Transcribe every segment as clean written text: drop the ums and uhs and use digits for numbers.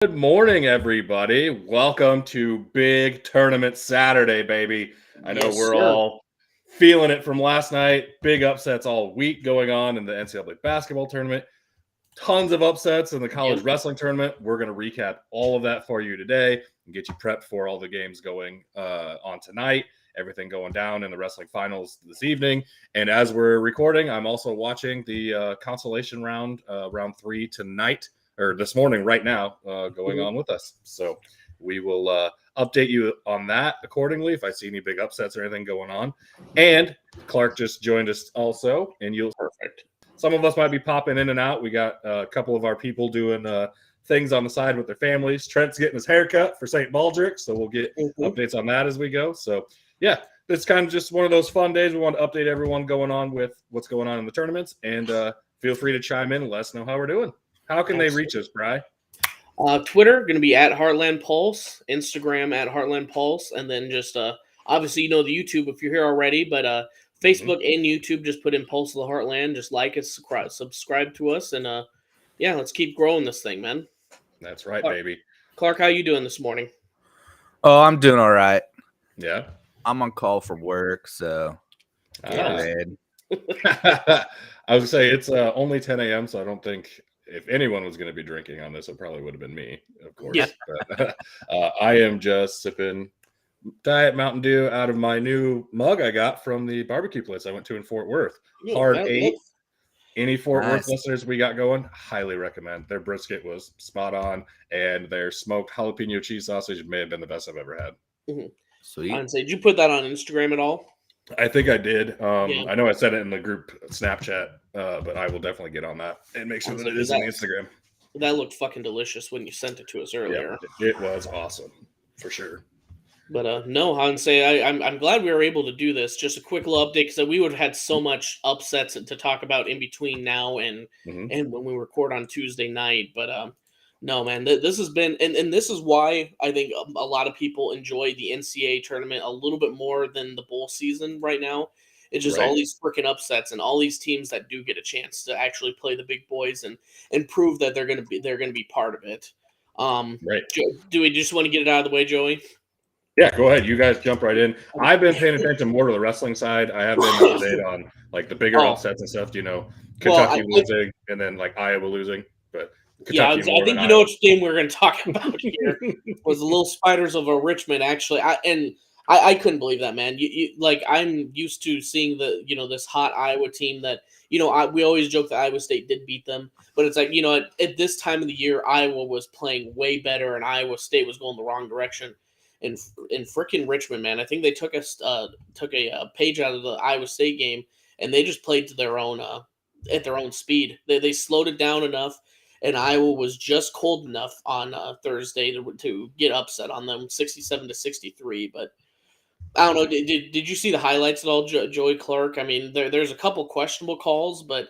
Good morning, everybody. Welcome to Big Tournament Saturday, baby. I know Yes, we're sir. all feeling it from last night. Big upsets all week going on in the NCAA Basketball tournament. Tons of upsets in the college wrestling tournament. We're going to recap all of that for you today and get you prepped for all the games going on tonight. Everything going down in the wrestling finals this evening. And as we're recording, I'm also watching the consolation round, round 3 tonight. Or this morning, right now, going on with us. So we will update you on that accordingly if I see any big upsets or anything going on. And Clark just joined us also, and you'll Perfect. Some of us might be popping in and out. We got a couple of our people doing things on the side with their families. Trent's getting his haircut for St. Baldrick, so we'll get updates on that as we go. So yeah, it's kind of just one of those fun days. We want to update everyone going on with what's going on in the tournaments, and feel free to chime in and let us know how we're doing. How can they reach us, Bri? Twitter, going to be at Heartland Pulse. Instagram at Heartland Pulse. And then just, obviously, the YouTube if you're here already. But Facebook and YouTube, just put in Pulse of the Heartland. Just like us, subscribe to us. And, yeah, let's keep growing this thing, man. That's right, Clark, baby. Clark, how you doing this morning? Oh, I'm doing all right. Yeah. I'm on call from work, so I was going to say, it's only 10 a.m., so I don't think if anyone was going to be drinking on this, it probably would have been me, of course. Yeah. But, I am just sipping Diet Mountain Dew out of my new mug I got from the barbecue place I went to in Fort Worth. Hard 8. Any Fort Worth listeners we got going, highly recommend. Their brisket was spot on, and their smoked jalapeno cheese sausage may have been the best I've ever had. Sweet. I'd say, did you put that on Instagram at all? I think I did. I know I said it in the group Snapchat, but I will definitely get on that and make sure that it is on Instagram. That looked fucking delicious when you sent it to us earlier. Yeah, it was awesome, for sure. But no, I'd say I'm glad we were able to do this. Just a quick little update because we would have had so much upsets to talk about in between now and when we record on Tuesday night. But no, man, this has been and this is why I think a lot of people enjoy the NCAA tournament a little bit more than the bowl season right now. It's just all these freaking upsets and all these teams that do get a chance to actually play the big boys and prove that they're gonna be part of it. Right. Do we just want to get it out of the way, Joey? Yeah, go ahead. You guys jump right in. I've been paying attention more to the wrestling side. I have been updated on like the bigger upsets and stuff. Kentucky losing and then like Iowa losing, but Kentucky I think you know which game we're going to talk about here was the Little Spiders of Richmond. Actually, I couldn't believe that, man. You like I'm used to seeing the this hot Iowa team that we always joke that Iowa State did beat them, but it's like at this time of the year Iowa was playing way better and Iowa State was going the wrong direction. In frickin' Richmond, man, I think they took a page out of the Iowa State game and they just played to their own at their own speed. They slowed it down enough, and Iowa was just cold enough on Thursday to get upset on them, 67-63. But I don't know. Did you see the highlights at all, Joey Clark? I mean, there's a couple questionable calls, but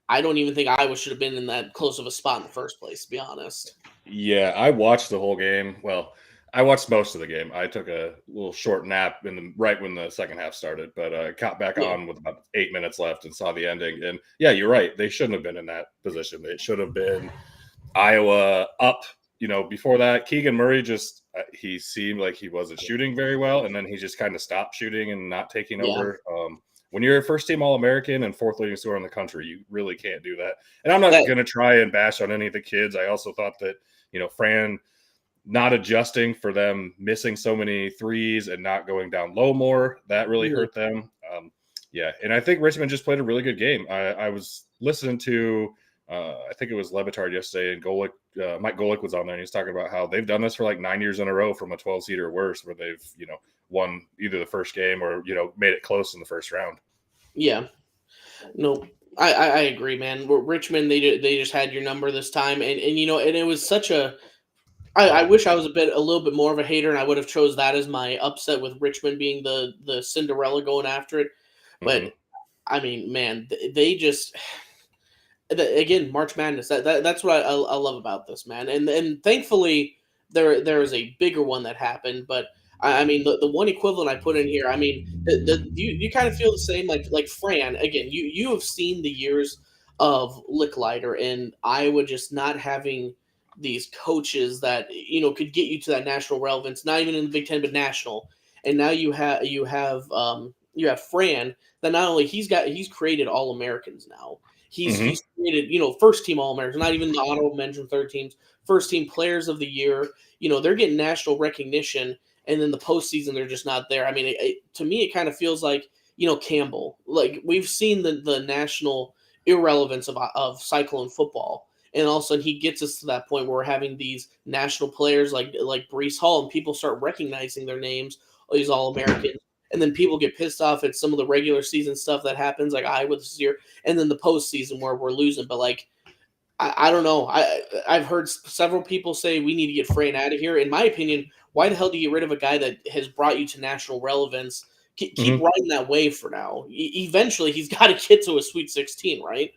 I don't even think Iowa should have been in that close of a spot in the first place, to be honest. Yeah, I watched the whole game. Well, I watched most of the game. I took a little short nap right when the second half started, but I caught back on with about 8 minutes left and saw the ending. And yeah, you're right. They shouldn't have been in that position. It should have been Iowa up. Before that, Keegan Murray he seemed like he wasn't shooting very well, and then he just kind of stopped shooting and not taking over. When you're a first-team All-American and fourth leading scorer in the country, you really can't do that. And I'm not going to try and bash on any of the kids. I also thought that Fran not adjusting for them missing so many threes and not going down low more, that really hurt them. And I think Richmond just played a really good game. I was listening to I think it was Levitard yesterday, and Mike Golick was on there, and he was talking about how they've done this for like 9 years in a row from a 12-seed or worse, where they've won either the first game or made it close in the first round. Yeah, no, I agree, man. Richmond, they just had your number this time, and it was such a. I wish I was a little bit more of a hater, and I would have chose that as my upset with Richmond being the Cinderella going after it. But I mean, man, they just again March Madness. That's what I love about this, man. And thankfully there is a bigger one that happened. But I mean, the one equivalent I put in here. I mean, you kind of feel the same like Fran. Again, you have seen the years of Licklider and Iowa just not having these coaches that could get you to that national relevance, not even in the Big Ten but national. And now you have Fran that not only he's created All Americans now. He's created first team All Americans, not even the honorable mention third teams, first team players of the year. They're getting national recognition, and then the postseason they're just not there. I mean, to me it kind of feels like Campbell. Like we've seen the national irrelevance of Cyclone football. And all of a sudden, he gets us to that point where we're having these national players like Breece Hall, and people start recognizing their names. Oh, he's All-American. And then people get pissed off at some of the regular season stuff that happens, like Iowa this year, and then the postseason where we're losing. But, I don't know. I've heard several people say we need to get Fran out of here. In my opinion, why the hell do you get rid of a guy that has brought you to national relevance? Keep riding that wave for now. Eventually, he's got to get to a Sweet 16, right?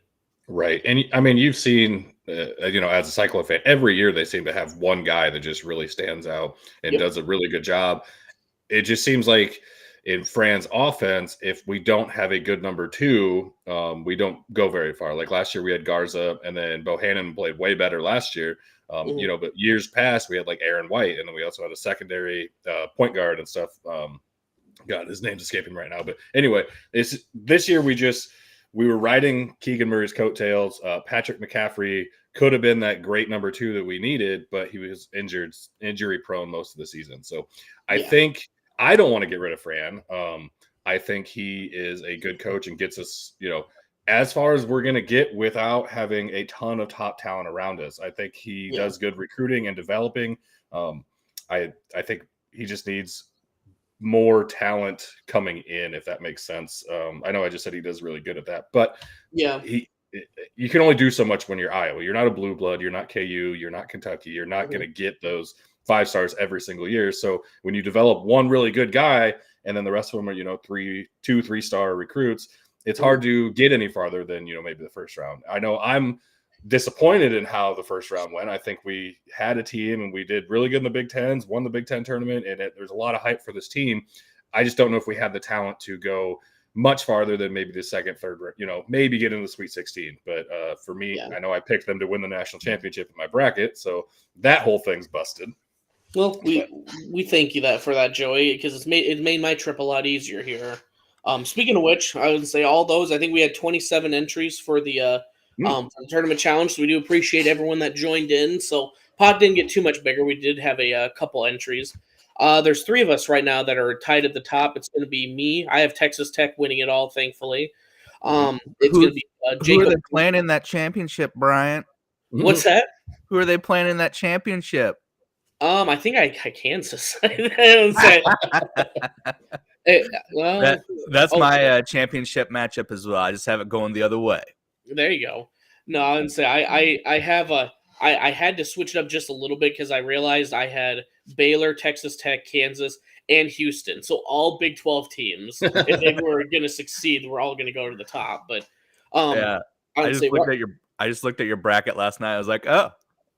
Right. And I mean, you've seen, as a Cyclone fan, every year they seem to have one guy that just really stands out and does a really good job. It just seems like in Fran's offense, if we don't have a good number two, we don't go very far. Like last year we had Garza, and then Bohannon played way better last year. But years past we had like Aaron White, and then we also had a secondary point guard and stuff. God, his name's escaping right now. But anyway, this year we were riding Keegan Murray's coattails. Patrick McCaffrey could have been that great number two that we needed, but he was injury prone most of the season. So I think I don't want to get rid of Fran. I think he is a good coach and gets us, as far as we're going to get without having a ton of top talent around us. I think he does good recruiting and developing. I think he just needs more talent coming in, if that makes sense. I know I just said he does really good at that, but you can only do so much when you're Iowa. You're not a blue blood. You're not KU. You're not Kentucky. You're not going to get those 5 stars every single year. So when you develop one really good guy and then the rest of them are, 2-3-star recruits, it's hard to get any farther than, maybe the first round. I know I'm disappointed in how the first round went. I think we had a team and we did really good in the Big Tens, won the Big Ten tournament, and there's a lot of hype for this team. I just don't know if we had the talent to go much farther than maybe the second, third, maybe get into the Sweet 16. But for me, I know I picked them to win the national championship in my bracket, so that whole thing's busted. Well, we thank you for that, Joey, because it made my trip a lot easier here. Speaking of which, I would say all those. I think we had 27 entries for the tournament challenge. So we do appreciate everyone that joined in. So pot didn't get too much bigger. We did have a couple entries. There's 3 of us right now that are tied at the top. It's going to be me. I have Texas Tech winning it all, thankfully. It's going to be Jacob. Who are they playing in that championship, Bryant? What's that? Who are they playing in that championship? I think I Kansas. That's my championship matchup as well. I just have it going the other way. There you go. No, I would say I had to switch it up just a little bit because I realized I had Baylor, Texas Tech, Kansas, and Houston. So all Big 12 teams, if they were going to succeed, we're all going to go to the top. But I just looked at your bracket last night. I was like, oh,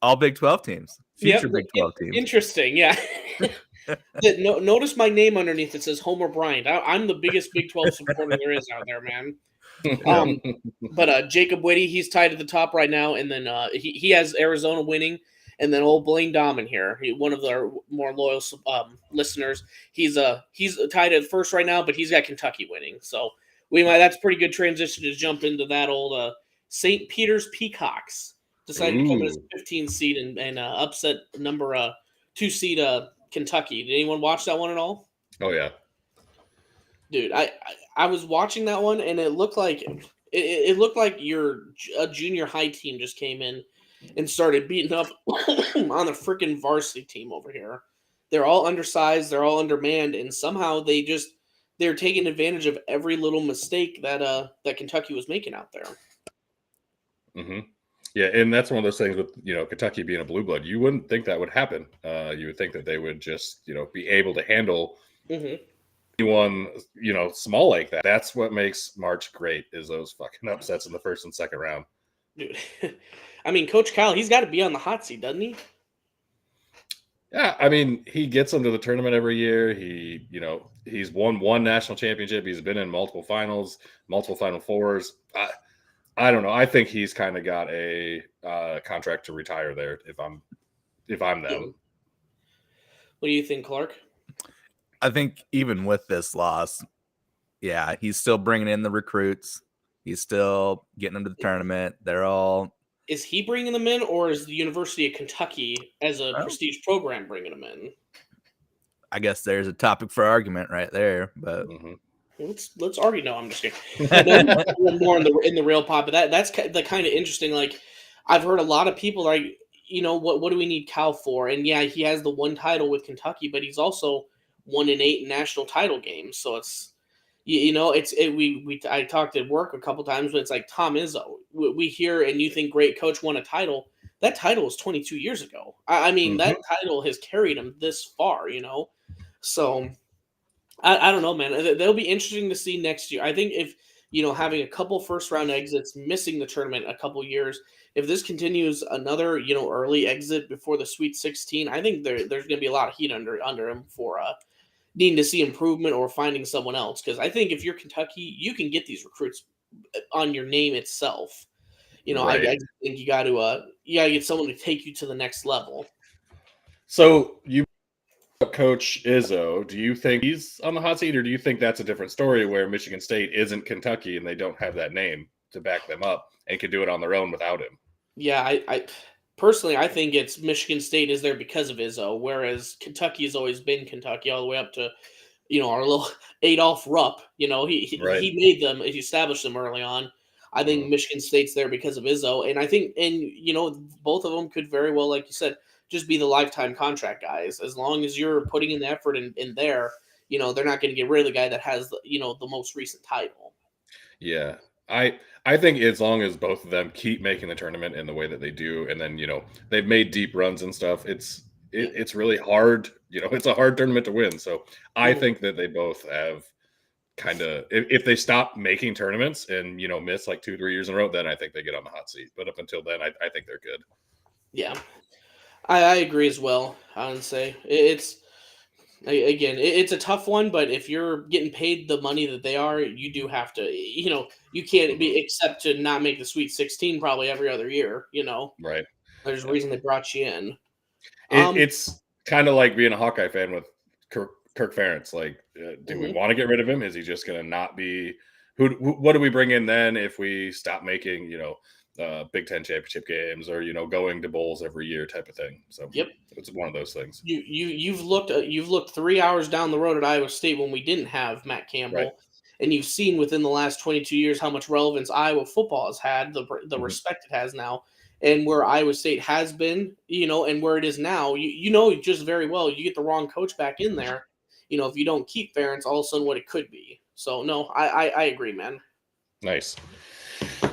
all Big 12 teams, future Big 12 teams. Interesting, yeah. Notice my name underneath. It says Homer Bryant. I'm the biggest Big 12 supporter there is out there, man. But Jacob Whitty, he's tied at the top right now, and then he has Arizona winning, and then old Blaine Dahman here, one of our more loyal listeners. He's tied at first right now, but he's got Kentucky winning. So that's a pretty good transition to jump into that old St. Peter's Peacocks. Decided to come in as a 15 seed and upset number 2 seed Kentucky. Did anyone watch that one at all? Oh yeah, dude. I was watching that one and it looked like a junior high team just came in and started beating up on the freaking varsity team over here. They're all undersized, they're all undermanned, and somehow they're taking advantage of every little mistake that Kentucky was making out there. Mm-hmm. Yeah, and that's one of those things with Kentucky being a blue blood. You wouldn't think that would happen. You would think that they would just be able to handle anyone small like that. That's what makes March great, is those fucking upsets in the first and second round. Dude, I mean, Coach Kyle, he's got to be on the hot seat, doesn't he? Yeah, I mean, he gets them to the tournament every year. He's won one national championship. He's been in multiple finals, multiple Final Fours. I don't know. I think he's kind of got a contract to retire there, if I'm if I'm them. What do you think, Clark? I think even with this loss, yeah, he's still bringing in the recruits. He's still getting them to the tournament. They're all. Is he bringing them in, or is the University of Kentucky as a prestige program bringing them in? I guess there's a topic for argument right there, but let's argue. No, I'm just kidding. More in the real pop, but that's the kind of interesting. Like, I've heard a lot of people like, what do we need Cal for? And yeah, he has the one title with Kentucky, but he's also 1-8 in national title games. So it's, I talked at work a couple times, but it's like Tom Izzo. We hear and you think great coach won a title. That title was 22 years ago. I mean, that title has carried him this far, So I don't know, man. They'll be interesting to see next year. I think if, having a couple first round exits, missing the tournament a couple years, if this continues another, early exit before the Sweet 16, I think there's going to be a lot of heat under him for needing to see improvement or finding someone else. Because I think if you're Kentucky, you can get these recruits on your name itself. Right. I think you got to get someone to take you to the next level. So you, Coach Izzo, do you think he's on the hot seat, or do you think that's a different story where Michigan State isn't Kentucky and they don't have that name to back them up and can do it on their own without him? Yeah, I personally, I think it's Michigan State is there because of Izzo, whereas Kentucky has always been Kentucky all the way up to, our little Adolph Rupp. He made them, he established them early on. I think Michigan State's there because of Izzo, and I think, both of them could very well, like you said, just be the lifetime contract guys. As long as you're putting in the effort in there, they're not going to get rid of the guy that has, the most recent title. Yeah. I think as long as both of them keep making the tournament in the way that they do, and then, they've made deep runs and stuff, it's really hard. It's a hard tournament to win. So I think that they both have kind of, if they stop making tournaments and, miss like 2-3 years in a row, then I think they get on the hot seat. But up until then, I think they're good. Yeah. I agree as well. I would say it's a tough one, but if you're getting paid the money that they are, you do have to, you can't be except to not make the Sweet 16 probably every other year, Right. There's a reason they brought you in. It's kind of like being a Hawkeye fan with Kirk Ferentz. Like, do we want to get rid of him? Is he just going to not be? What do we bring in then if we stop making, Big Ten championship games or going to bowls every year type of thing? So it's one of those things. You've looked 3 hours down the road at Iowa State when we didn't have Matt Campbell, right. And you've seen within the last 22 years how much relevance Iowa football has had, the respect it has now, and where Iowa State has been, and where it is now. Just very well. You get the wrong coach back in there, if you don't keep Ferentz, all of a sudden what it could be. So no, I agree, man. Nice.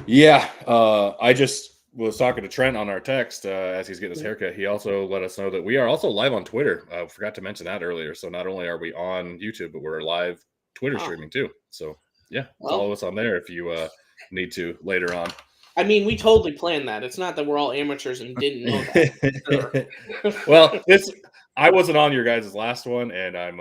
Yeah, I just was talking to Trent on our text as he's getting his haircut. He also let us know that we are also live on Twitter. I forgot to mention that earlier. So not only are we on YouTube, but we're live Twitter streaming too. So yeah, follow us on there if you need to later on. I mean, we totally planned that. It's not that we're all amateurs and didn't know that. Well, I wasn't on your guys' last one, and I'm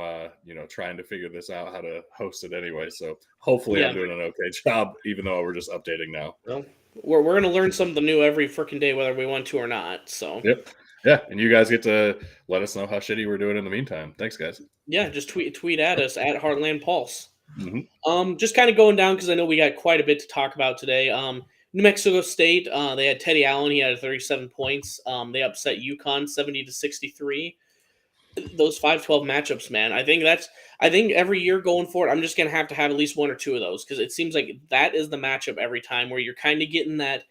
trying to figure this out how to host it anyway. So hopefully I'm doing an okay job, even though we're just updating now. Well, we're going to learn something new every freaking day, whether we want to or not. So yep, yeah, and you guys get to let us know how shitty we're doing in the meantime. Thanks, guys. Yeah, just tweet at us at Heartland Pulse. Just kind of going down because I know we got quite a bit to talk about today. New Mexico State, they had Teddy Allen. He had 37 points. They upset UConn 70-63. Those 5-12 matchups, man. I think every year going forward, I'm just going to have at least one or two of those because it seems like that is the matchup every time where you're kind of getting that.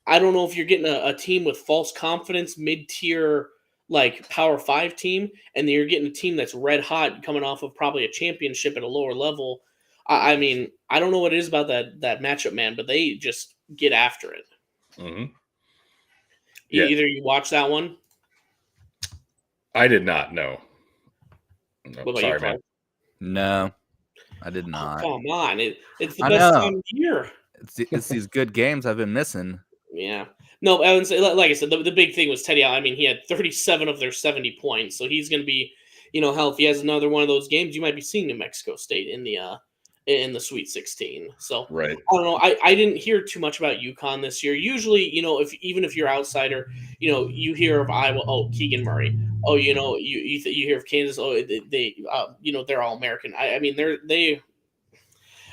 I don't know if you're getting a team with false confidence, mid-tier, like Power 5 team, and then you're getting a team that's red hot coming off of probably a championship at a lower level. I mean, I don't know what it is about that matchup, man, but they just get after it. Yeah. Either you watch that one. I did not know. No, sorry, man. No, I did not. Oh, come on. It's the best time of the year. It's these good games I've been missing. Yeah. No, I would say, like I said, the big thing was Teddy Allen. I mean, he had 37 of their 70 points, so he's going to be, hell, if he has another one of those games, you might be seeing New Mexico State in the in the Sweet 16. So Right. I don't know. I didn't hear too much about UConn this year. Usually, even if you're outsider, you hear of Iowa. Oh, Keegan Murray. Oh, you hear of Kansas. Oh, they're all American. I mean, they.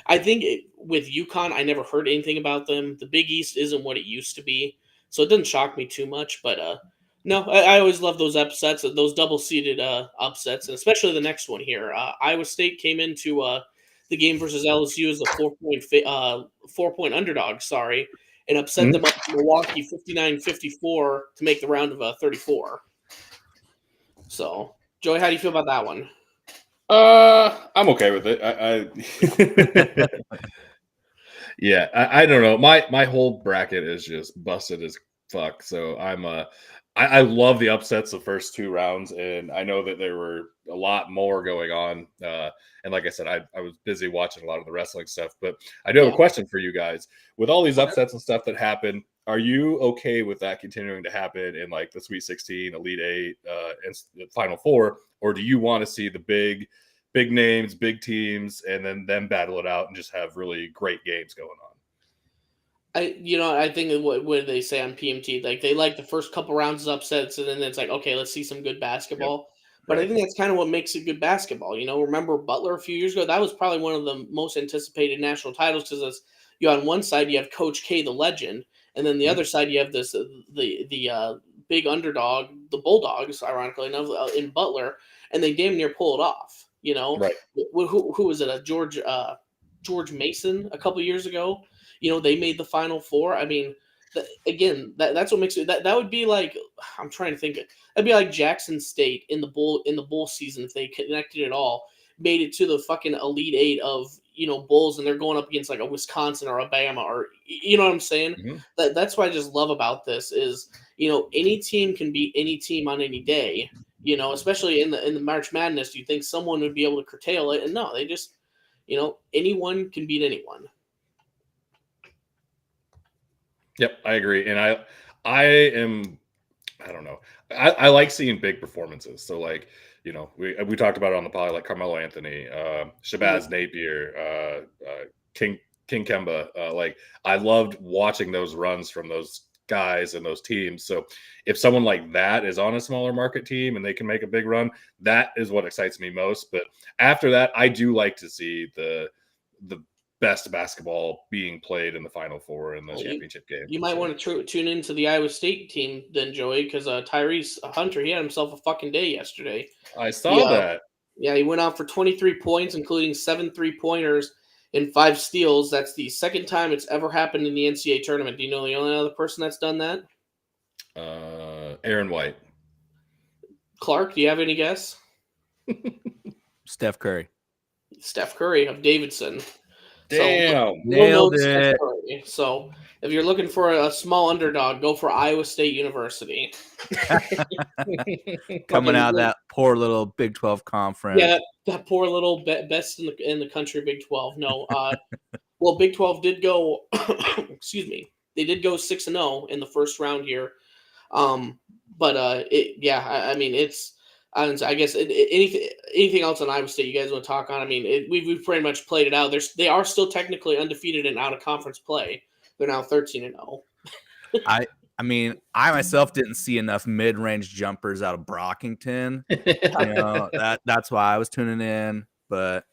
I think with UConn, I never heard anything about them. The Big East isn't what it used to be, so it doesn't shock me too much. But no, I always love those upsets, those double-seeded upsets, and especially the next one here. Iowa State came into the game versus LSU as a 4-point underdog. Sorry, and upset them up to Milwaukee 59-54 to make the round of 34. So, Joey, how do you feel about that one? I'm okay with it. Yeah, I don't know. My whole bracket is just busted as fuck. So I love the upsets the first 2 rounds, and I know that there were a lot more going on. And like I said, I was busy watching a lot of the wrestling stuff, but I do have a question for you guys. With all these upsets and stuff that happen, are you okay with that continuing to happen in like the Sweet 16, Elite 8, and the Final 4, or do you want to see the big names, big teams, and then them battle it out and just have really great games going on? I think what they say on PMT, like they like the first couple rounds of upsets, and then it's like, okay, let's see some good basketball. Yep. But Right. I think that's kind of what makes it good basketball. Remember Butler a few years ago? That was probably one of the most anticipated national titles because on one side you have Coach K, the legend, and then the other side you have this the big underdog, the Bulldogs, ironically enough, in Butler, and they damn near pull it off. Right. Who was it? George Mason a couple years ago. They made the Final Four. I mean, that's what makes it. That would be like, I'm trying to think. That'd be like Jackson State in the bowl season if they connected it all, made it to the fucking Elite 8 of Bulls, and they're going up against like a Wisconsin or Alabama, or you know what I'm saying. That's what I just love about this is any team can beat any team on any day. Especially in the March Madness, you think someone would be able to curtail it, and no, they just anyone can beat anyone. Yep, I agree. And I don't know. I like seeing big performances. So like, we talked about it on the pod, like Carmelo Anthony, Shabazz Napier, King Kemba. Like I loved watching those runs from those guys and those teams. So if someone like that is on a smaller market team and they can make a big run, that is what excites me most. But after that, I do like to see the best basketball being played in the Final Four in the championship game. You might want to tune into the Iowa State team then, Joey, because Tyrese Hunter, he had himself a fucking day yesterday. I saw that. Yeah, he went out for 23 points, including 7 3-pointers and 5 steals. That's the second time it's ever happened in the NCAA tournament. Do you know the only other person that's done that? Aaron White. Clark, do you have any guess? Steph Curry. Steph Curry of Davidson. Damn. Nailed it. So if you're looking for a small underdog, go for Iowa State University. Coming out of that poor little Big 12 conference. Yeah, that poor little best in the country Big 12. No, well, Big 12 did go. Excuse me, they did go 6-0 in the first round here. But I mean, it's. I guess anything else on Iowa State you guys want to talk on? I mean, we've pretty much played it out. They are still technically undefeated in out of conference play. They're now 13-0. I mean, I myself didn't see enough mid-range jumpers out of Brockington. That's why I was tuning in. But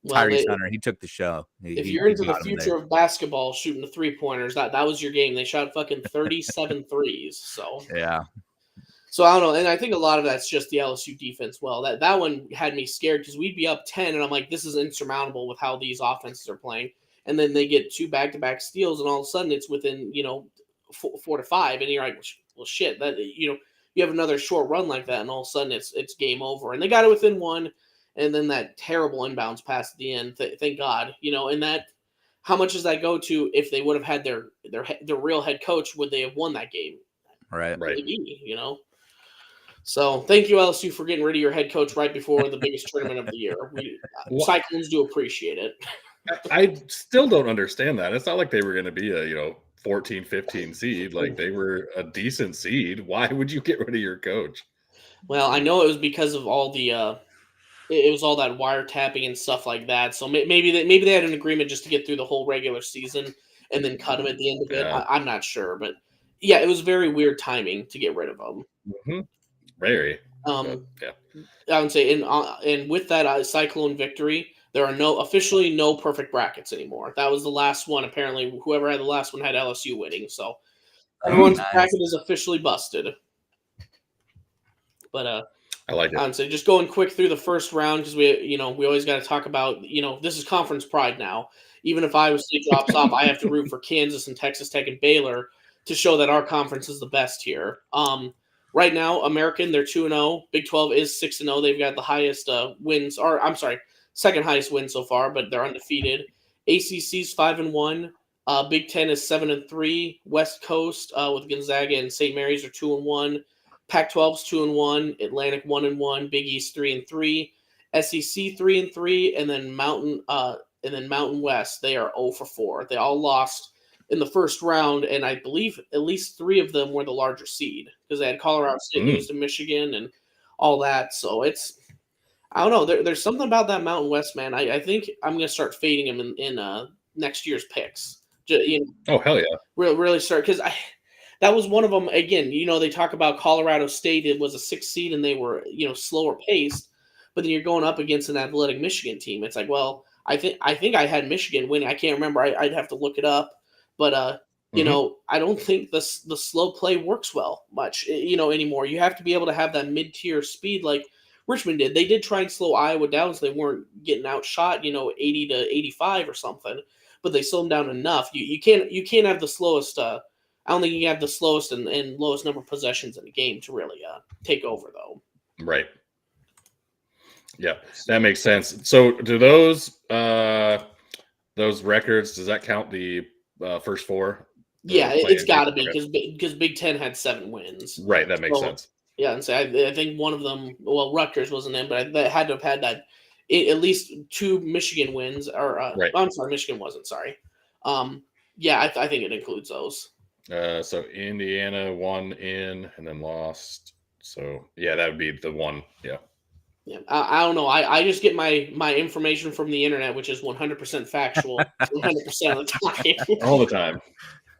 Tyrese Hunter, he took the show. If you're into the future of basketball, shooting the 3-pointers, that was your game. They shot fucking 37 threes. So yeah. So I don't know, and I think a lot of that's just the LSU defense. Well, that one had me scared because we'd be up 10, and I'm like, this is insurmountable with how these offenses are playing. And then they get 2 back-to-back steals, and all of a sudden it's within 4 to 5, and you're like, well, shit, that you have another short run like that, and all of a sudden it's game over. And they got it within 1, and then that terrible inbounds pass at the end. Thank God, and that how much does that go to if they would have had their real head coach? Would they have won that game? Right. Maybe, So thank you, LSU, for getting rid of your head coach right before the biggest tournament of the year. Cyclones do appreciate it. I still don't understand that. It's not like they were going to be a 14, 15 seed. Like they were a decent seed. Why would you get rid of your coach? Well, I know it was because of all the it was all that wiretapping and stuff like that. So maybe they had an agreement just to get through the whole regular season and then cut him at the end of it. Yeah. I'm not sure, but yeah, it was very weird timing to get rid of him. Mm-hmm. Very. Yeah, I would say, and with that Cyclone victory, there are officially no perfect brackets anymore. That was the last one. Apparently, whoever had the last one had LSU winning. So everyone's bracket is officially busted. But I like it. So just going quick through the first round because we always got to talk about this is conference pride now. Even if Iowa State drops off, I have to root for Kansas and Texas Tech and Baylor to show that our conference is the best here. Right now, American, they're 2-0. Big 12 is 6-0. They've got the highest wins, or I'm sorry, second highest win so far, but they're undefeated. ACC's 5-1. Big 10 is 7-3. West Coast with Gonzaga and St. Mary's are 2-1. Pac-12's 2-1. Atlantic 1-1. Big East 3-3. SEC 3-3, and then Mountain West they are 0-4. They all lost in the first round, and I believe at least 3 of them were the larger seed because they had Colorado State lose to Michigan and all that. So I don't know. There's something about that Mountain West, man. I think I'm going to start fading him in next year's picks. Oh, hell yeah. Really start because that was one of them. Again, they talk about Colorado State. It was a 6th seed and they were, slower paced. But then you're going up against an athletic Michigan team. It's like, well, I think I had Michigan winning. I can't remember. I'd have to look it up. But I don't think the slow play works well much, anymore. You have to be able to have that mid-tier speed like Richmond did. They did try and slow Iowa down so they weren't getting outshot, 80-85 or something. But they slowed them down enough. You can't have the slowest. I don't think you can have the slowest and lowest number of possessions in a game to really take over, though. Right. Yeah, that makes sense. So, do those records? Does that count the first 4? Yeah, it's got to be because Big Ten had 7 wins. Right, that makes sense. Yeah, and so I think one of them, well, Rutgers wasn't in, but they had to have had that at least 2 Michigan wins. Or right. I'm sorry, Michigan wasn't. Sorry. Yeah, I think it includes those. So Indiana won in and then lost. So yeah, that would be the one. Yeah. Yeah, I don't know. I just get my information from the internet, which is 100% factual, 100% of the time. All the time.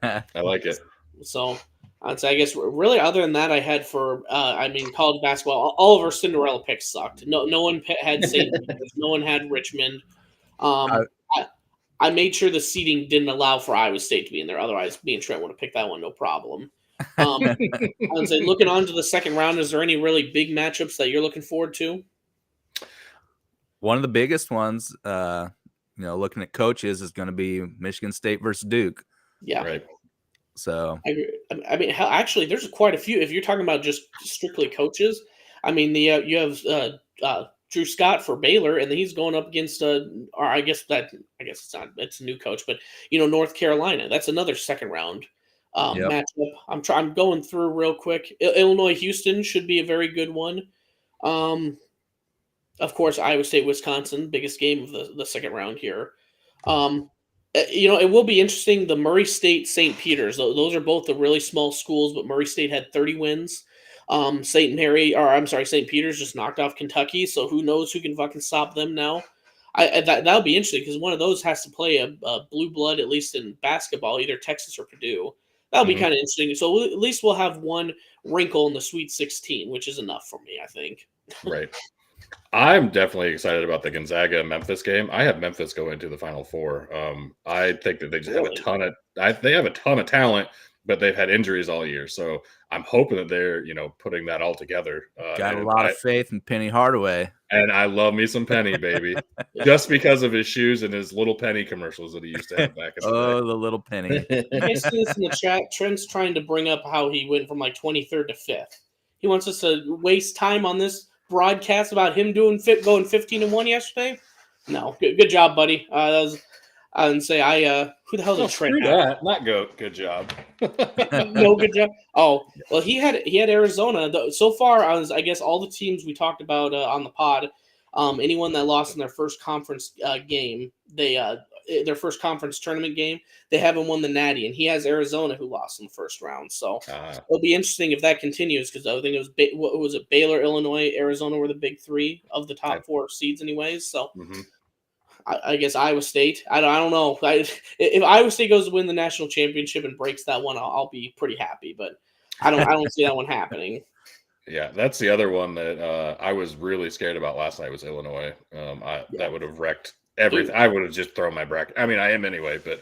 I like it. So I'd say, I guess, really, other than that, I had for, college basketball, all of our Cinderella picks sucked. No one had St. Peter's. No one had Richmond. I made sure the seeding didn't allow for Iowa State to be in there. Otherwise, me and Trent would have picked that one, no problem. I would say, looking on to the second round, is there any really big matchups that you're looking forward to? One of the biggest ones, looking at coaches, is going to be Michigan State versus Duke. Yeah. Right. So I mean, actually, there's quite a few. If you're talking about just strictly coaches, I mean, you have Drew Scott for Baylor, and he's going up against I guess it's a new coach, but North Carolina. That's another second round matchup. I'm going through real quick. Illinois Houston should be a very good one. Of course, Iowa State Wisconsin, biggest game of the second round here. It will be interesting. The Murray State St. Peter's. Those are both the really small schools, but Murray State had 30 wins. St. Peter's just knocked off Kentucky, so who knows who can fucking stop them now? That'll be interesting because one of those has to play a blue blood, at least in basketball, either Texas or Purdue. That'll be kind of interesting. So at least we'll have one wrinkle in the Sweet 16, which is enough for me, I think. Right. I'm definitely excited about the Gonzaga-Memphis game. I have Memphis go into the Final Four. I think that they just have a ton of talent, but they've had injuries all year. So I'm hoping that they're, putting that all together. Got a lot of faith in Penny Hardaway. And I love me some Penny, baby. Just because of his shoes and his little Penny commercials that he used to have back in the day. The little Penny. You guys see this in the chat? Trent's trying to bring up how he went from like 23rd to 5th. He wants us to waste time on this broadcast about him going 15-1 yesterday. No, good job, buddy. I didn't say who the hell did Trent have? Not good job. No, good job. Oh, well, he had Arizona. So far, I guess all the teams we talked about on the pod, anyone that lost in their first conference game, they their first conference tournament game. They haven't won the Natty, and he has Arizona, who lost in the first round. So it'll be interesting if that continues, because I think it was Baylor, Illinois, Arizona were the big three of the top 4 seeds, anyways. So I guess Iowa State. I don't know. If Iowa State goes to win the national championship and breaks that one, I'll be pretty happy. But I don't see that one happening. Yeah, that's the other one that I was really scared about last night was Illinois. That would have wrecked everything. I would have just thrown my bracket. I mean, I am anyway, but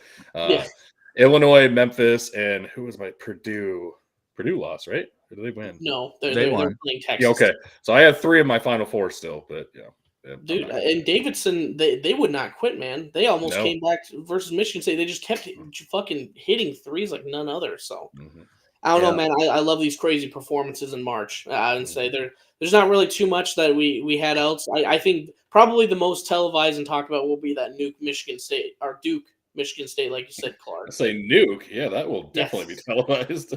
Illinois, Memphis, and who was my Purdue? Purdue lost, right? Or did they win? No, they won. Playing Texas. Yeah, okay, so I have 3 of my Final 4 still, but dude, and Davidson, they would not quit, man. They almost came back versus Michigan State. They just kept fucking hitting threes like none other. So. I don't know, man. I love these crazy performances in March. I would say there's not really too much that we had else. I think probably the most televised and talked about will be that Duke Michigan State, like you said, Clark. I say Nuke. Yeah, that will definitely be televised.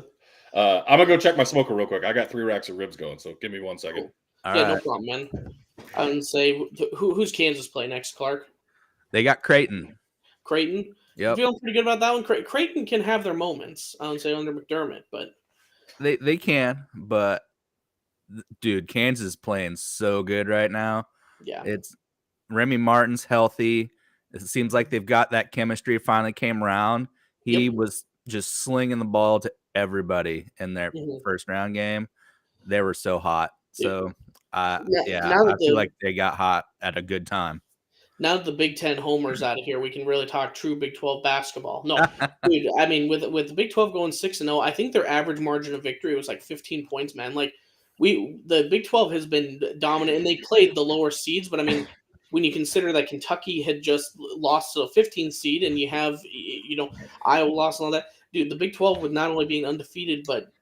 I'm gonna go check my smoker real quick. I got 3 racks of ribs going, so give me 1 second. Cool. No problem, man. I would say who's Kansas play next, Clark? They got Creighton. Creighton. Yep. Feeling pretty good about that one. Creighton can have their moments, I would say, under McDermott, but they can. But dude, Kansas is playing so good right now. Yeah, it's Remy Martin's healthy. It seems like they've got that chemistry. Finally came around. He was just slinging the ball to everybody in their first round game. They were so hot. So I feel like they got hot at a good time. Now that the Big Ten homers out of here, we can really talk true Big 12 basketball. No, dude, I mean, with the Big 12 going 6-0, I think their average margin of victory was like 15 points, man. Like the Big 12 has been dominant, and they played the lower seeds. But I mean, when you consider that Kentucky had just lost to a 15 seed, and you have Iowa lost and all that, dude, the Big 12 with not only being undefeated but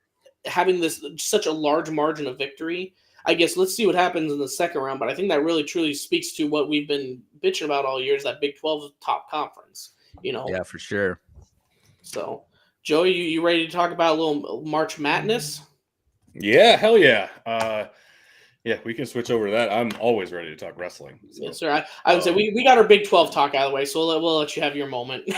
having this such a large margin of victory. I guess let's see what happens in the second round, but I think that really truly speaks to what we've been bitching about all year, is that Big 12 top conference, Yeah, for sure. So, Joey, you ready to talk about a little March Madness? Yeah, hell yeah. Yeah, we can switch over to that. I'm always ready to talk wrestling. So. Yes, sir. I would say we got our Big 12 talk out of the way, so we'll let you have your moment.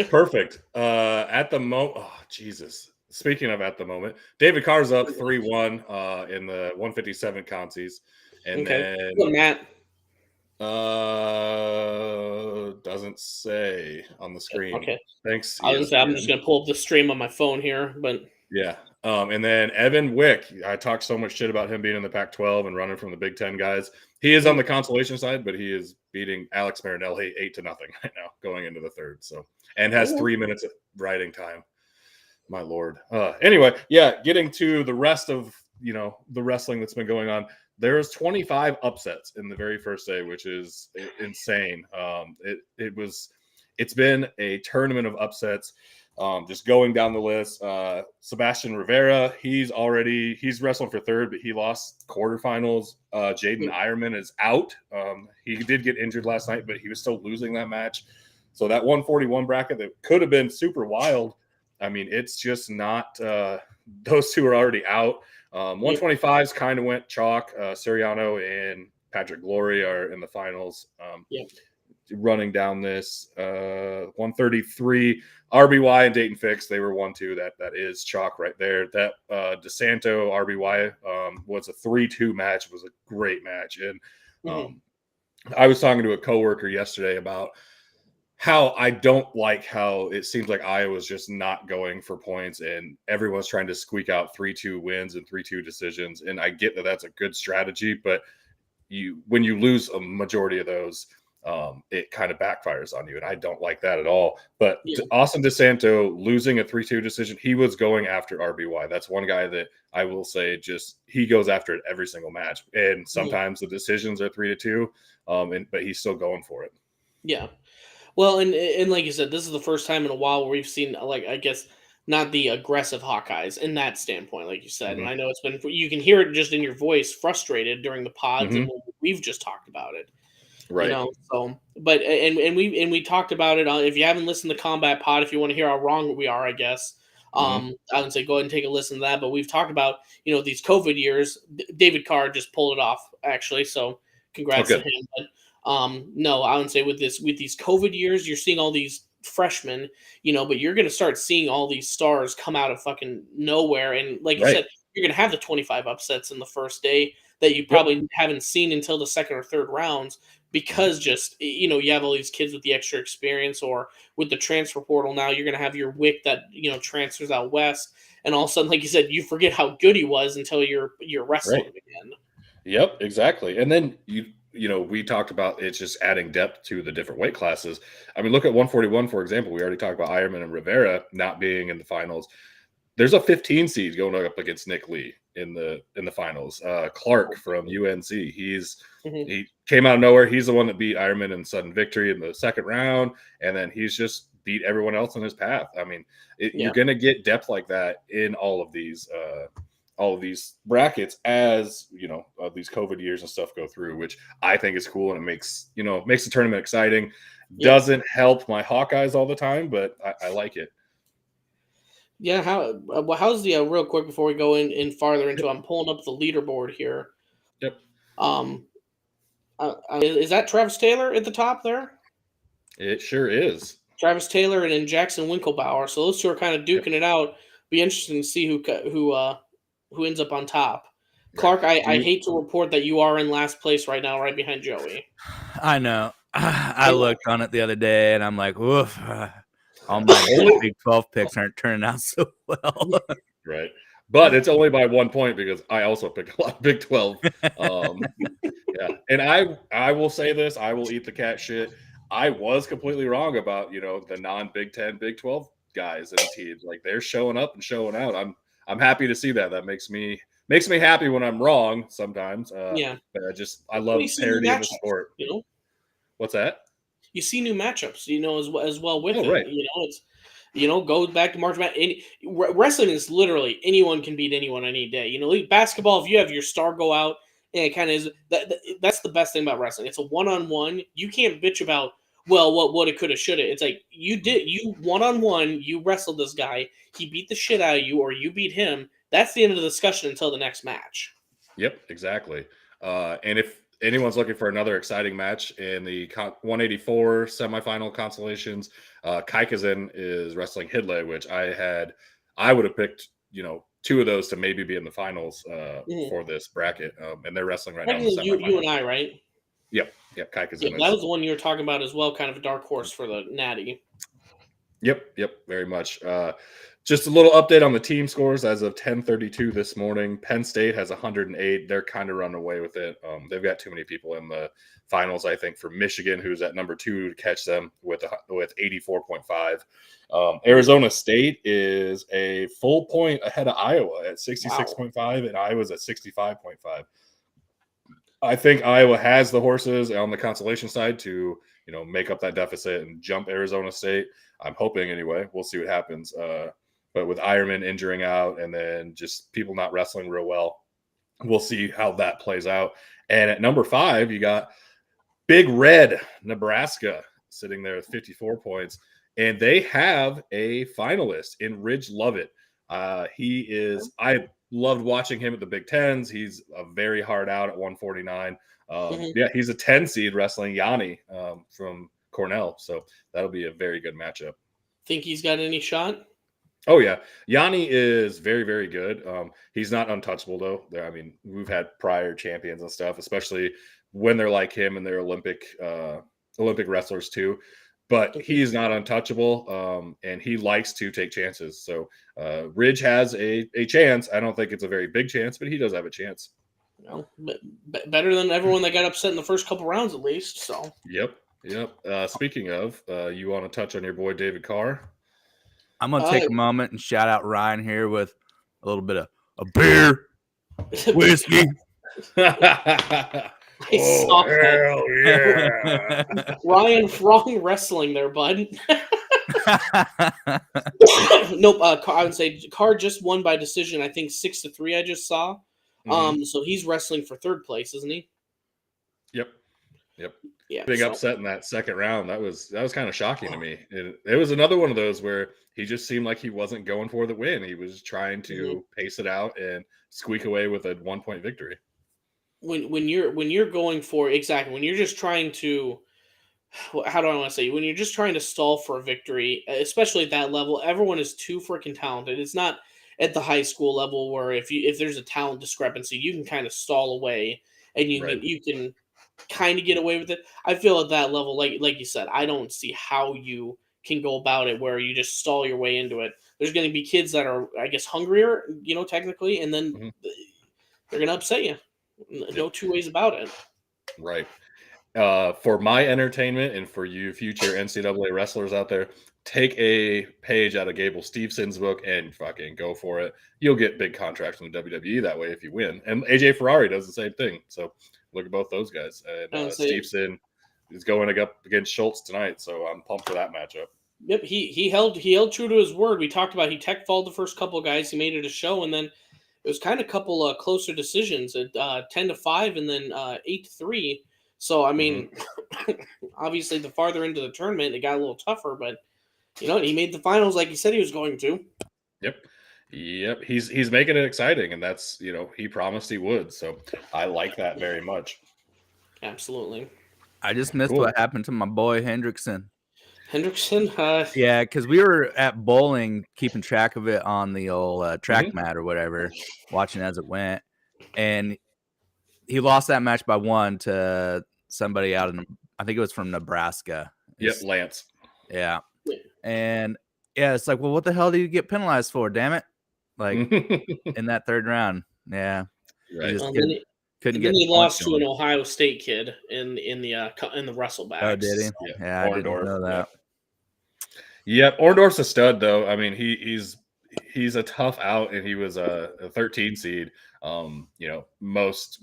Perfect. At the moment, oh, Jesus. Speaking of at the moment, David Carr's up 3-1 in the 157 consies. And then Matt. Doesn't say on the screen. Okay. Thanks. I'm just going to pull up the stream on my phone here, but yeah. And then Evan Wick, I talked so much shit about him being in the Pac-12 and running from the Big Ten guys. He is on the consolation side, but he is beating Alex Marinelli 8-0 right now, going into the third. So, and has 3 minutes of riding time. My Lord. Anyway, yeah, getting to the rest of, the wrestling that's been going on. There's 25 upsets in the very first day, which is insane. It's been a tournament of upsets. Just going down the list, Sebastian Rivera, he's wrestling for third, but he lost quarterfinals. Jaden Ironman is out. He did get injured last night, but he was still losing that match. So that 141 bracket that could have been super wild. I mean, it's just not those two are already out. 125s kind of went chalk. Suriano and Patrick Glory are in the finals. Running down this 133, RBY and Dayton Fix, they were 1-2. That is chalk right there. That DeSanto RBY was a 3-2 match. It was a great match. And I was talking to a coworker yesterday about how I don't like how it seems like Iowa's just not going for points and everyone's trying to squeak out 3-2 wins and 3-2 decisions. And I get that that's a good strategy, but when you lose a majority of those, it kind of backfires on you. And I don't like that at all. But Austin DeSanto losing a 3-2 decision, he was going after RBY. That's one guy that I will say he goes after it every single match. And sometimes the decisions are 3-2, but he's still going for it. Yeah. Well, and like you said, this is the first time in a while where we've seen, like, I guess, not the aggressive Hawkeyes in that standpoint, like you said. And I know you can hear it just in your voice, frustrated during the pods, and we've just talked about it. Right. So, but and we talked about it. If you haven't listened to Combat Pod, if you want to hear how wrong we are, I guess, I would say go ahead and take a listen to that. But we've talked about, these COVID years. David Carr just pulled it off, actually. So congrats to him. But No, I would say with these COVID years, you're seeing all these freshmen, but you're going to start seeing all these stars come out of fucking nowhere. And like you said, you're going to have the 25 upsets in the first day that you probably haven't seen until the second or third rounds, because just, you have all these kids with the extra experience, or with the transfer portal now, you're going to have your Wick that, transfers out west. And all of a sudden, like you said, you forget how good he was until you're wrestling him again. Yep, exactly. And then we talked about it's just adding depth to the different weight classes. I mean, look at 141, for example. We already talked about Ironman and Rivera not being in the finals. There's a 15 seed going up against Nick Lee in the finals. Clark from UNC. He came out of nowhere. He's the one that beat Ironman in sudden victory in the second round, and then he's just beat everyone else on his path. I mean, you're going to get depth like that in all of these brackets as these COVID years and stuff go through, which I think is cool, and it makes the tournament exciting. Doesn't help my Hawkeyes all the time, but I like it. Yeah, how's the real quick before we go in farther into? I'm pulling up the leaderboard here. Yep. Is that Travis Taylor at the top there? It sure is. Travis Taylor and then Jackson Winklebauer. So those two are kind of duking it out. Be interesting to see who ends up on top. Clark, I hate to report that you are in last place right now, right behind Joey. I know. I looked on it the other day, and I'm like, woof. All my Big 12 picks aren't turning out so well. Right. But it's only by 1 point because I also picked a lot of Big 12. Yeah. And I will say this. I will eat the cat shit. I was completely wrong about, the non-Big 10, Big 12 guys and teams. Like, they're showing up and showing out. I'm happy to see that. That makes me happy when I'm wrong sometimes. But I love parity of the sport. What's that? You see new matchups, as well with it. Right. It's, goes back to March Madness. Wrestling is literally anyone can beat anyone any day. Basketball, if you have your star go out, and it kind of is that's the best thing about wrestling. It's a one-on-one. You can't bitch about, well, what it could have, should have. It's like you one-on-one, you wrestled this guy, he beat the shit out of you, or you beat him. That's the end of the discussion until the next match. Yep, exactly. And if anyone's looking for another exciting match in the 184 semifinal consolations, Kaikazin is wrestling Hidley, which I would have picked, two of those to maybe be in the finals for this bracket. And they're wrestling right now. You and I, right? Yep, Kaikazin. Yeah, that was the one you were talking about as well, kind of a dark horse for the Natty. Yep, very much. Just a little update on the team scores as of 10:32 this morning. Penn State has 108. They're kind of running away with it. They've got too many people in the finals, I think, for Michigan, who's at number 2 to catch them with 84.5. Arizona State is a full point ahead of Iowa at 66.5, and Iowa's at 65.5. I think Iowa has the horses on the consolation side to, make up that deficit and jump Arizona State. I'm hoping anyway. We'll see what happens. But with Ironman injuring out and then just people not wrestling real well, we'll see how that plays out. And at number 5, you got Big Red, Nebraska, sitting there with 54 points. And they have a finalist in Ridge Lovett. I loved watching him at the Big Tens. He's a very hard out at 149. Yeah, he's a 10 seed wrestling Yanni from Cornell. So that'll be a very good matchup. Think he's got any shot? Oh, yeah. Yanni is very, very good. He's not untouchable, though. I mean, we've had prior champions and stuff, especially when they're like him and they're Olympic wrestlers, too. But he's not untouchable, and he likes to take chances. So Ridge has a chance. I don't think it's a very big chance, but he does have a chance. Well, better than everyone that got upset in the first couple rounds, at least. So. Yep. Speaking of, you want to touch on your boy David Carr? I'm going to take a moment and shout out Ryan here with a little bit of a beer, whiskey. Oh, hell yeah. Ryan, wrong wrestling there, bud. Nope. I would say Carr just won by decision. I think 6-3. I just saw. So he's wrestling for third place, isn't he? Yep. Yeah. Big upset in that second round. That was kind of shocking to me. It was another one of those where he just seemed like he wasn't going for the win. He was trying to pace it out and squeak away with a 1-point victory. when you're going for exactly when you're just trying to how do I want to say when you're just trying to stall for a victory, especially at that level, everyone is too freaking talented. It's not at the high school level where if there's a talent discrepancy, you can kind of stall away and Right. you can kind of get away with it. I feel at that level, like you said, I don't see how you can go about it where you just stall your way into it. There's going to be kids that are, I guess, hungrier, technically, and then Mhm. they're going to upset you. No Yep. two ways about it. Right. For my entertainment and for you future NCAA wrestlers out there, take a page out of Gable Stevenson's book and fucking go for it. You'll get big contracts from the WWE that way if you win. And AJ Ferrari does the same thing. So look at both those guys. And Stevenson is going up against Schultz tonight, so I'm pumped for that matchup. Yep, he held true to his word. We talked about he tech fouled the first couple of guys. He made it a show, and then it was kind of a couple closer decisions at 10-5 and then 8-3. So I mean, obviously the farther into the tournament, it got a little tougher, but he made the finals like he said he was going to. Yep. He's making it exciting, and that's he promised he would. So I like that very much. Absolutely. I just missed what happened to my boy Hendrickson. Yeah, because we were at bowling, keeping track of it on the old track mat or whatever, watching as it went, and he lost that match by 1 to somebody out of, I think it was from Nebraska. Yep, Lance. Yeah, and yeah, it's like, well, what the hell did you get penalized for? Damn it! Like in that third round, yeah, right. Couldn't get. Then he lost to an Ohio State kid in the wrestle backs. Oh, did he? Yeah, I didn't know that. Yep, Orndorff's a stud though. I mean, he's a tough out, and he was a 13 seed. Most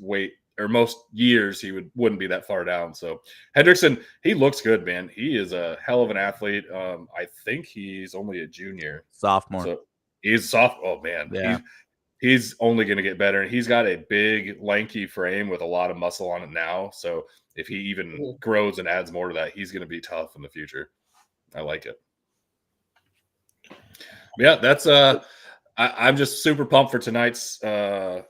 years he wouldn't be that far down. So Hendrickson, he looks good, man. He is a hell of an athlete. I think he's only a junior, sophomore. So he's soft. Oh man, yeah. He's only going to get better, and he's got a big, lanky frame with a lot of muscle on it now. So if he even grows and adds more to that, he's going to be tough in the future. I like it. Yeah, that's I'm just super pumped for tonight's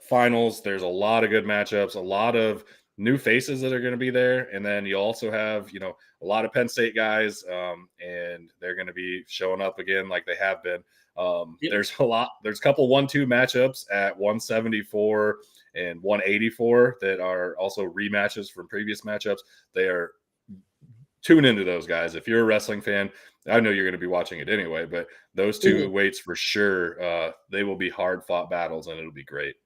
finals. There's a lot of good matchups, a lot of new faces that are going to be there, and then you also have a lot of Penn State guys, and they're going to be showing up again like they have been. There's a couple 1-2 matchups at 174 and 184 that are also rematches from previous matchups. They are tune into those guys. If you're a wrestling fan, I know you're going to be watching it anyway, but those two weights for sure, they will be hard fought battles, and it'll be great.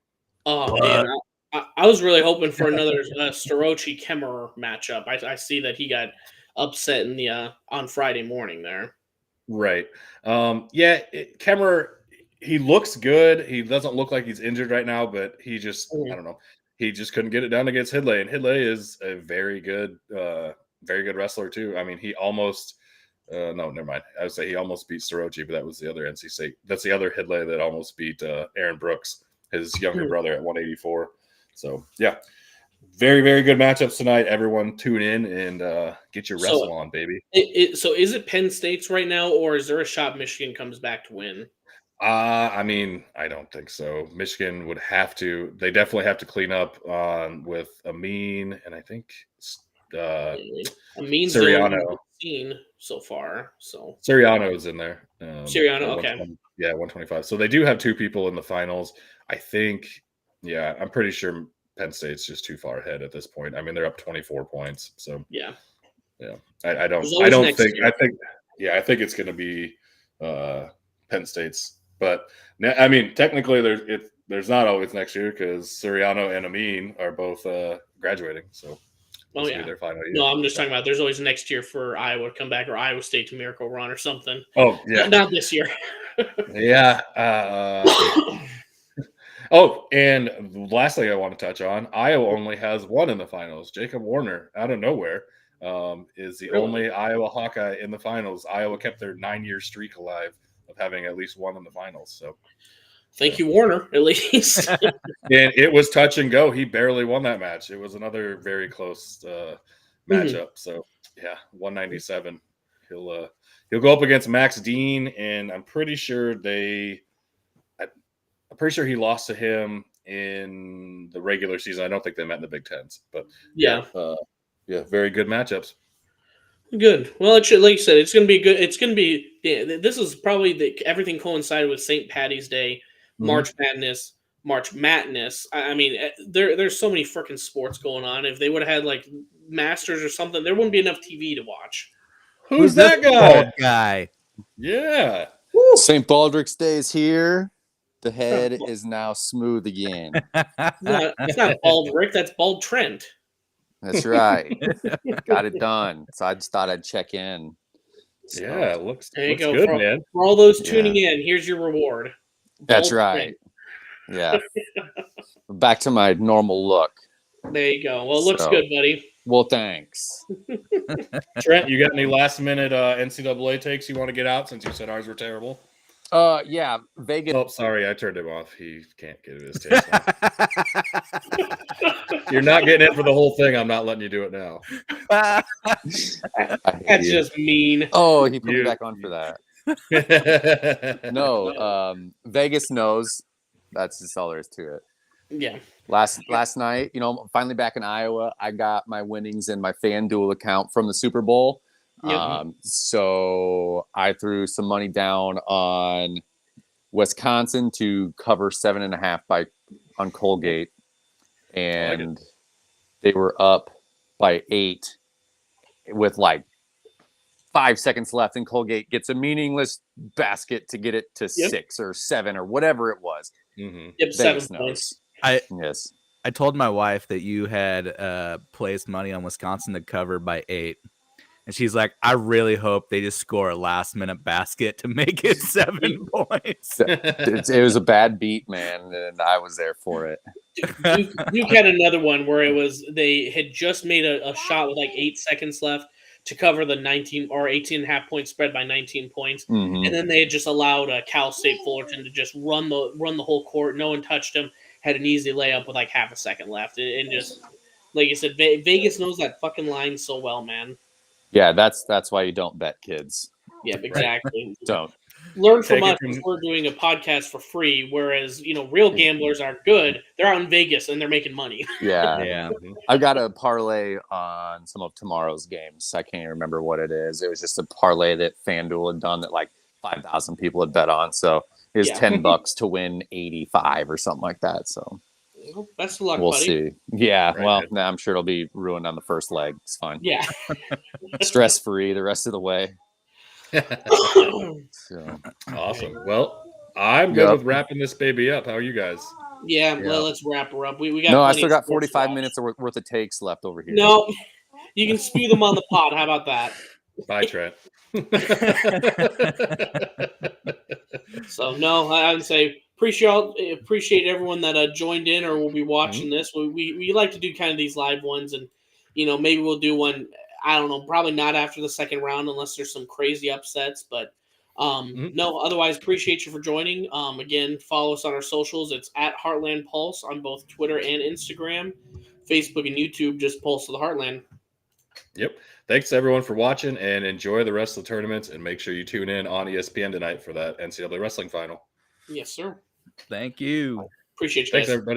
Oh man, I was really hoping for another Starochi Kemmerer matchup. I see that he got upset in the on Friday morning there. Right. Kemmerer, he looks good. He doesn't look like he's injured right now, but he just I don't know. He just couldn't get it done against Hidlay, and Hidlay is a very good wrestler too. I mean, he almost no, never mind. I would say he almost beat Starochi, but that was the other NC State. That's the other Hidlay that almost beat Aaron Brooks, his younger brother, at 184. So yeah, very, very good matchups tonight. Everyone tune in and get your wrestle on, baby. So is it Penn State's right now, or is there a shot Michigan comes back to win? I mean, I don't think so. Michigan would have to. They definitely have to clean up with Amin, and I think Amin's Siriano seen so far. So Siriano is in there. Siriano, okay. 125. So they do have 2 people in the finals. I think. Yeah, I'm pretty sure Penn State's just too far ahead at this point. I mean, they're up 24 points. So yeah. I don't think. I think it's going to be Penn State's. But I mean, technically, there's not always next year because Siriano and Amin are both graduating. So their final year. No, I'm just talking about there's always next year for Iowa to come back, or Iowa State to Miracle Run or something. Oh yeah, not this year. Yeah. And the last thing I want to touch on, Iowa only has 1 in the finals. Jacob Warner, out of nowhere, is the only Iowa Hawkeye in the finals. Iowa kept their 9-year streak alive of having at least 1 in the finals. So thank you, Warner, at least. And it was touch and go. He barely won that match. It was another very close matchup. So yeah, 197. He'll go up against Max Dean, and I'm pretty sure he lost to him in the regular season. I don't think they met in the Big Tens, but Yeah. Very good matchups. Good. Well, it should, like you said, it's going to be good. It's going to be. Yeah, this is probably everything coincided with St. Patty's Day, March Madness. I mean, there's so many freaking sports going on. If they would have had like Masters or something, there wouldn't be enough TV to watch. Who's this that guy? bald guy? Yeah. St. Baldrick's Day is here. The head is now smooth again. It's not Bald Rick. That's Bald Trent. That's right. Got it done. So I just thought I'd check in. So, Yeah, looks There you go. good, man. For all those tuning in, here's your reward. that's Bald right. Yeah. Back to my normal look. There you go. Well, it looks So- good, buddy. Well, thanks. Trent, you got any last minute NCAA takes you want to get out since you said ours were terrible? Yeah, Vegas. Oh, sorry, I turned him off. He can't get his takes now. You're not getting it for the whole thing. I'm not letting you do it now. I hate That's you. just mean. Oh, he put me You- back on for that. No, Vegas knows. That's all there is to it. Yeah. Last night, finally back in Iowa, I got my winnings in my FanDuel account from the Super Bowl. Yep. So I threw some money down on Wisconsin to cover 7.5 on Colgate, and they were up by 8 with like 5 seconds left, and Colgate gets a meaningless basket to get it to 6 or 7 or whatever it was. Mm-hmm. Yep, 7 Vegas points. Yes. I told my wife that you had placed money on Wisconsin to cover by 8. And she's like, I really hope they just score a last minute basket to make it 7 points. It was a bad beat, man, and I was there for it. Duke had another one where it was they had just made a shot with like 8 seconds left to cover the 19 or 18.5 point spread by 19 points. Mhm. And then they had just allowed Cal State Fullerton to just run the whole court. No one touched him. Had an easy layup with like half a second left. And just, like you said, Vegas knows that fucking line so well, man. Yeah, that's why you don't bet, kids. Yeah, exactly. Don't. Learn from Take it us from- because we're doing a podcast for free, whereas, real gamblers are good. They're out in Vegas and they're making money. Yeah. Yeah. I got a parlay on some of tomorrow's games. I can't even remember what it is. It was just a parlay that FanDuel had done that like 5,000 people had bet on. So it was Yeah. $10 to win 85 or something like that. So Well, best of luck, we'll buddy. see. Yeah. Right, Well, man. nah, I'm sure it'll be ruined on the first leg. It's fine. Yeah. Stress free the rest of the way. So Awesome. Well, I'm good Yep. with wrapping this baby up. How are you guys? Yeah, Yeah. well, let's wrap her up. We got no, I plenty still of got sports to 45 watch. minutes worth of takes left over here. No, you can spew them on the pod. How about that? Bye, Trent. So no, I would say appreciate everyone that joined in or will be watching this. We like to do kind of these live ones, and maybe we'll do one. I don't know, probably not after the second round unless there's some crazy upsets. But no, otherwise appreciate you for joining. Again, follow us on our socials. It's at Heartland Pulse on both Twitter and Instagram, Facebook and YouTube. Just Pulse of the Heartland. Yep. Thanks everyone for watching, and enjoy the rest of the tournaments, and make sure you tune in on ESPN tonight for that NCAA wrestling final. Yes, sir. Thank you. Appreciate you guys. Thanks everybody.